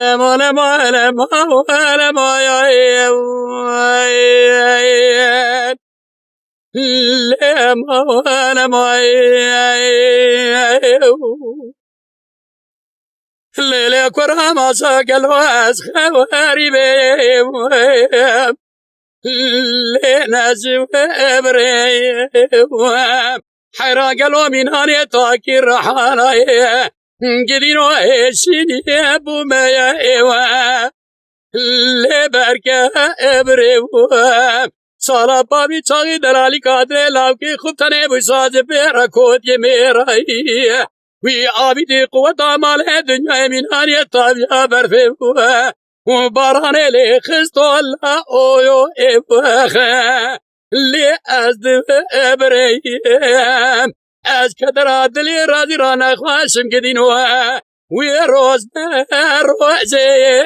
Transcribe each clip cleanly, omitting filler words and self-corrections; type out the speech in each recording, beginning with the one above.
ما ما ما ما يا ما ليلة كرامة ساقل واس خواري بيم لنازم بريم حراق الومن هاني تاكي رحانا قدينو ايشيني ابو مايا ايوا لبركة بريم سالا بابي چاقي دلالي قادر لاوكي خوب تنه بساز بيرا يميرا وی آبی قوت آمال دنیا من آنی تابیا برفه و باران لی خست الله اویو ابخه لی از دو ابریم از کدر دلی رازی را نخواشم کدینو وی روز روزه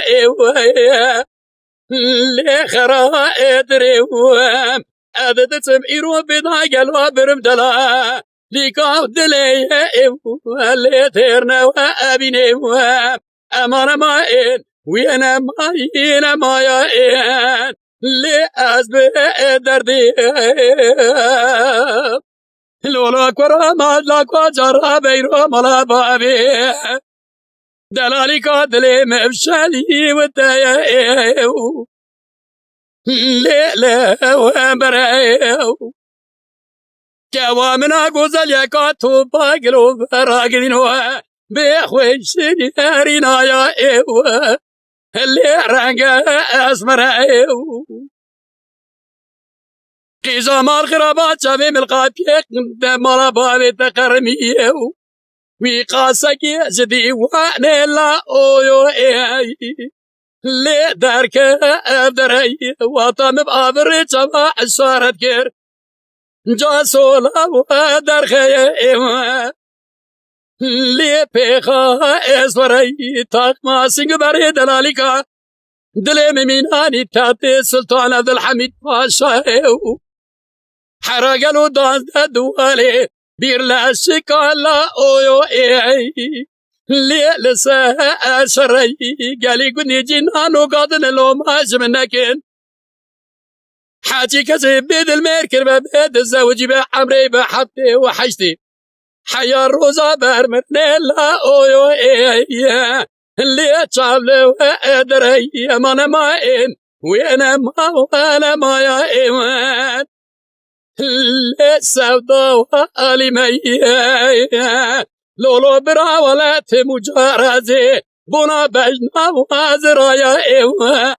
لی خرا ادریم عددتم ایرو بدا گلوا برم دلا ليكاو دلي اللي تيرنا وابيني امان ماين وينا ماين ماين اللي ازبي دردي لولا كرا ما لاكوا جرا بيرو ملا بابي دلالي كادلي مفشالي ودايا لا وبرايو جوامنا غزل يكاتو باقلو براقدينو بيخوش ديارينا يا ايوه اللي رانقا اسمر ايوه قيزا مال غرابات شافي ملقات مالا بابي تقرميو ويقاسك يزدي وانا لا اويو اي اللي دارك ابدري وطم بابر جماع السارت كير جاسولا ودر خيمة لي بيخا اسوري تاق ما سنگ بري دلاليكا دلي مميناني تاتي سلطان عبد الحميد باشا حرقلو دان دوالي بير لا شكالا اويو اي لي لسا اشري قالي قني جنانو قادن لو ماج منكن حاجي كذب بيد الميركر بيد الزوجي بعمري بحبتي وحشتي حيا الروزا برمتني لا اويو ايه اللي اتشعبلي وادري ما ماين وينا ما وانا ما يا ايمان اللي سودا والي مي لولو برا ولا تمجارزي بنا بجنا وازرا يا ايمان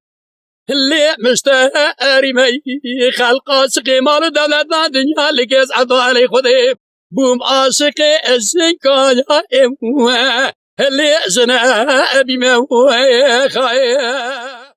اللي مشتاري مي خلق عاشقي مال دولتنا دنيا لقيس عبدو علي خذي بوم عاشقي الشنكا يا إموه اللي جنا أبي موه خايا